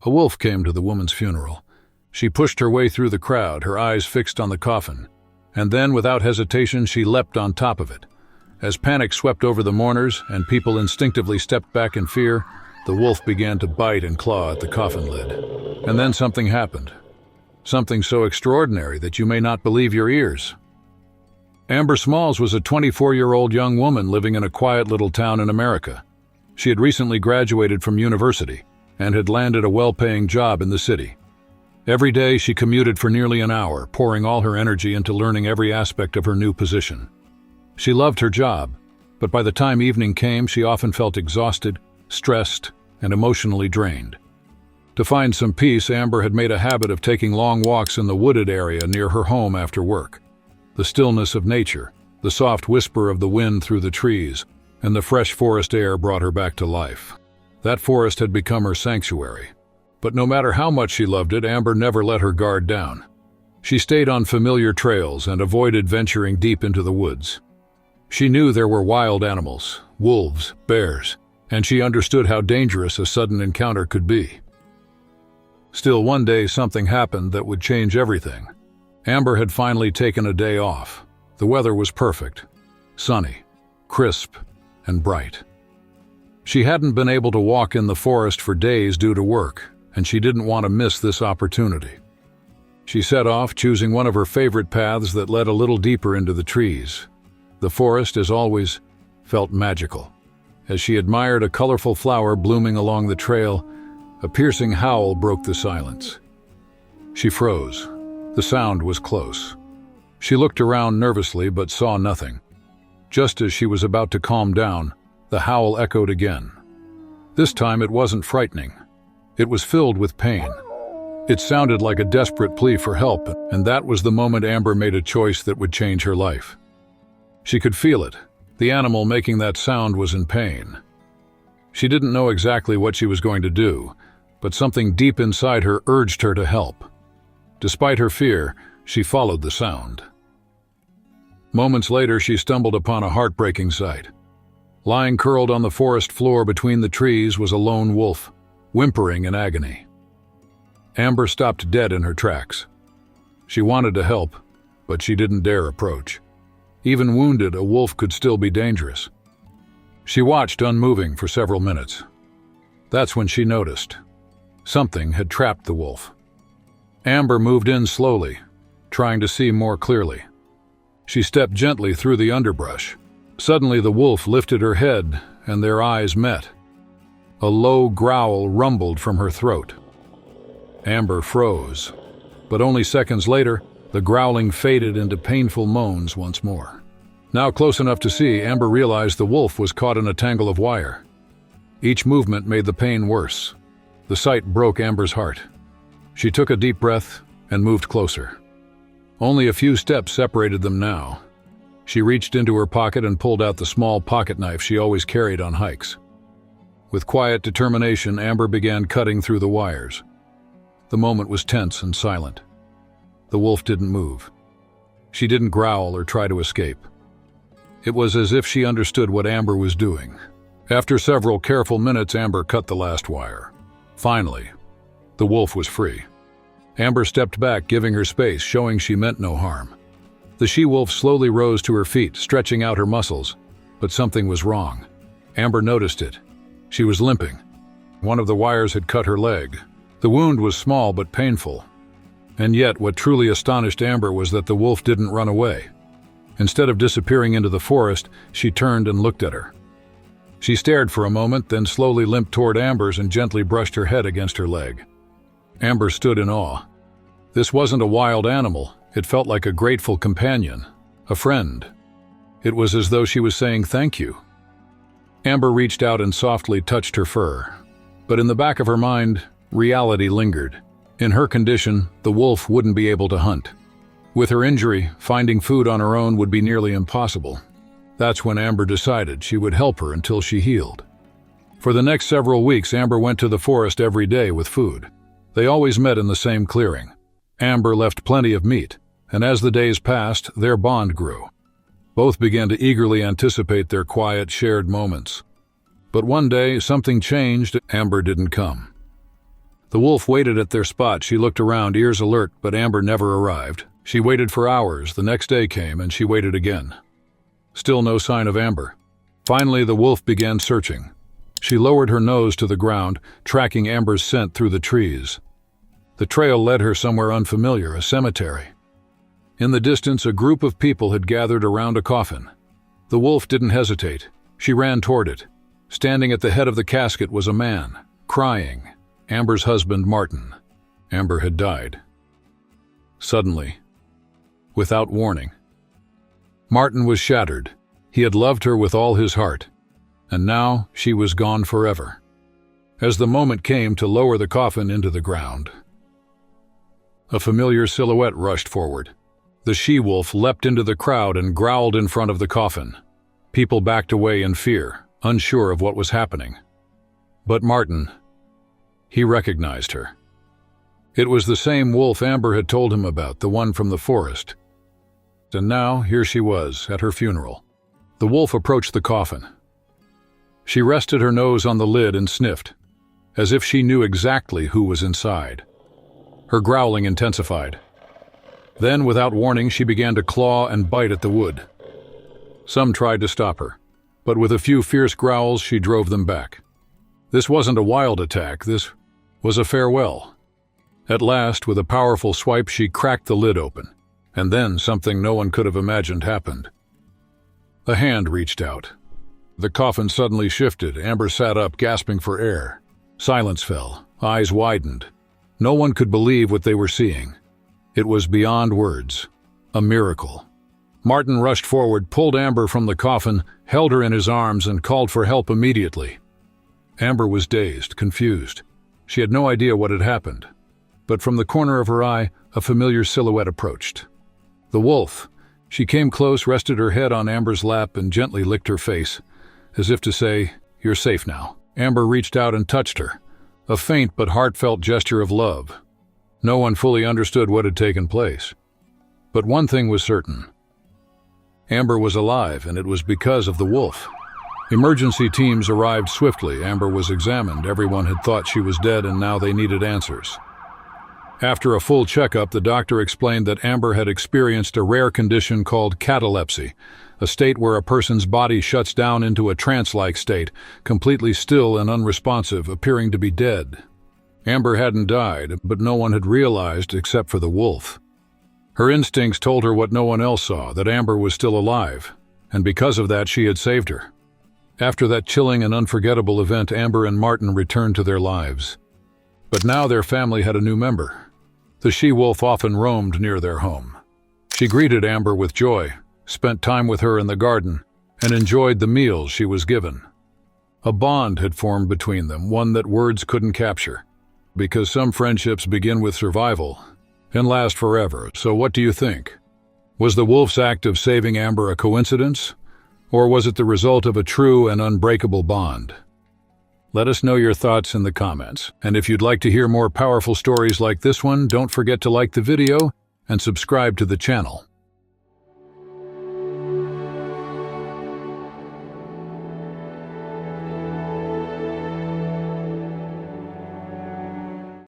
A wolf came to the woman's funeral. She pushed her way through the crowd, her eyes fixed on the coffin, and then, without hesitation, she leapt on top of it. As panic swept over the mourners and people instinctively stepped back in fear, the wolf began to bite and claw at the coffin lid. And then something happened. Something so extraordinary that you may not believe your ears. Amber Smalls was a 24-year-old young woman living in a quiet little town in America. She had recently graduated from university and had landed a well-paying job in the city. Every day she commuted for nearly an hour, pouring all her energy into learning every aspect of her new position. She loved her job, but by the time evening came, she often felt exhausted, stressed, and emotionally drained. To find some peace, Amber had made a habit of taking long walks in the wooded area near her home after work. The stillness of nature, the soft whisper of the wind through the trees, and the fresh forest air brought her back to life. That forest had become her sanctuary. But no matter how much she loved it, Amber never let her guard down. She stayed on familiar trails and avoided venturing deep into the woods. She knew there were wild animals, wolves, bears, and she understood how dangerous a sudden encounter could be. Still, one day something happened that would change everything. Amber had finally taken a day off. The weather was perfect, sunny, crisp, and bright. She hadn't been able to walk in the forest for days due to work, and she didn't want to miss this opportunity. She set off, choosing one of her favorite paths that led a little deeper into the trees. The forest, as always, felt magical. As she admired a colorful flower blooming along the trail, a piercing howl broke the silence. She froze. The sound was close. She looked around nervously but saw nothing. Just as she was about to calm down, the howl echoed again. This time it wasn't frightening. It was filled with pain. It sounded like a desperate plea for help, and that was the moment Amber made a choice that would change her life. She could feel it. The animal making that sound was in pain. She didn't know exactly what she was going to do, but something deep inside her urged her to help. Despite her fear, she followed the sound. Moments later, she stumbled upon a heartbreaking sight. Lying curled on the forest floor between the trees was a lone wolf, whimpering in agony. Amber stopped dead in her tracks. She wanted to help, but she didn't dare approach. Even wounded, a wolf could still be dangerous. She watched unmoving for several minutes. That's when she noticed. Something had trapped the wolf. Amber moved in slowly, trying to see more clearly. She stepped gently through the underbrush. Suddenly the wolf lifted her head, and their eyes met. A low growl rumbled from her throat. Amber froze, but only seconds later, the growling faded into painful moans once more. Now close enough to see, Amber realized the wolf was caught in a tangle of wire. Each movement made the pain worse. The sight broke Amber's heart. She took a deep breath and moved closer. Only a few steps separated them now. She reached into her pocket and pulled out the small pocket knife she always carried on hikes. With quiet determination, Amber began cutting through the wires. The moment was tense and silent. The wolf didn't move. She didn't growl or try to escape. It was as if she understood what Amber was doing. After several careful minutes, Amber cut the last wire. Finally, the wolf was free. Amber stepped back, giving her space, showing she meant no harm. The she-wolf slowly rose to her feet, stretching out her muscles, but something was wrong. Amber noticed it. She was limping. One of the wires had cut her leg. The wound was small but painful. And yet, what truly astonished Amber was that the wolf didn't run away. Instead of disappearing into the forest, she turned and looked at her. She stared for a moment, then slowly limped toward Amber's and gently brushed her head against her leg. Amber stood in awe. This wasn't a wild animal. It felt like a grateful companion, a friend. It was as though she was saying thank you. Amber reached out and softly touched her fur. But in the back of her mind, reality lingered. In her condition, the wolf wouldn't be able to hunt. With her injury, finding food on her own would be nearly impossible. That's when Amber decided she would help her until she healed. For the next several weeks, Amber went to the forest every day with food. They always met in the same clearing. Amber left plenty of meat, and as the days passed, their bond grew. Both began to eagerly anticipate their quiet, shared moments. But one day, something changed. Amber didn't come. The wolf waited at their spot. She looked around, ears alert, but Amber never arrived. She waited for hours. The next day came, and she waited again. Still no sign of Amber. Finally, the wolf began searching. She lowered her nose to the ground, tracking Amber's scent through the trees. The trail led her somewhere unfamiliar, a cemetery. In the distance, a group of people had gathered around a coffin. The wolf didn't hesitate. She ran toward it. Standing at the head of the casket was a man, crying. Amber's husband, Martin. Amber had died. Suddenly, without warning. Martin was shattered. He had loved her with all his heart, and now she was gone forever. As the moment came to lower the coffin into the ground, a familiar silhouette rushed forward. The she-wolf leapt into the crowd and growled in front of the coffin. People backed away in fear, unsure of what was happening. But Martin, he recognized her. It was the same wolf Amber had told him about, the one from the forest. And now, here she was, at her funeral. The wolf approached the coffin. She rested her nose on the lid and sniffed, as if she knew exactly who was inside. Her growling intensified. Then, without warning, she began to claw and bite at the wood. Some tried to stop her, but with a few fierce growls, she drove them back. This wasn't a wild attack, this was a farewell. At last, with a powerful swipe, she cracked the lid open, and then something no one could have imagined happened. A hand reached out. The coffin suddenly shifted. Amber sat up, gasping for air. Silence fell. Eyes widened. No one could believe what they were seeing. It was beyond words. A miracle. Martin rushed forward, pulled Amber from the coffin, held her in his arms, and called for help immediately. Amber was dazed, confused. She had no idea what had happened. But from the corner of her eye, a familiar silhouette approached. The wolf. She came close, rested her head on Amber's lap, and gently licked her face, as if to say, "You're safe now." Amber reached out and touched her, a faint but heartfelt gesture of love. No one fully understood what had taken place. But one thing was certain. Amber was alive, and it was because of the wolf. Emergency teams arrived swiftly. Amber was examined. Everyone had thought she was dead, and now they needed answers. After a full checkup, the doctor explained that Amber had experienced a rare condition called catalepsy, a state where a person's body shuts down into a trance-like state, completely still and unresponsive, appearing to be dead. Amber hadn't died, but no one had realized except for the wolf. Her instincts told her what no one else saw, that Amber was still alive, and because of that she had saved her. After that chilling and unforgettable event, Amber and Martin returned to their lives. But now their family had a new member. The she-wolf often roamed near their home. She greeted Amber with joy, spent time with her in the garden, and enjoyed the meals she was given. A bond had formed between them, one that words couldn't capture. Because some friendships begin with survival and last forever. So what do you think? Was the wolf's act of saving Amber a coincidence? Or was it the result of a true and unbreakable bond? Let us know your thoughts in the comments. And if you'd like to hear more powerful stories like this one, don't forget to like the video and subscribe to the channel.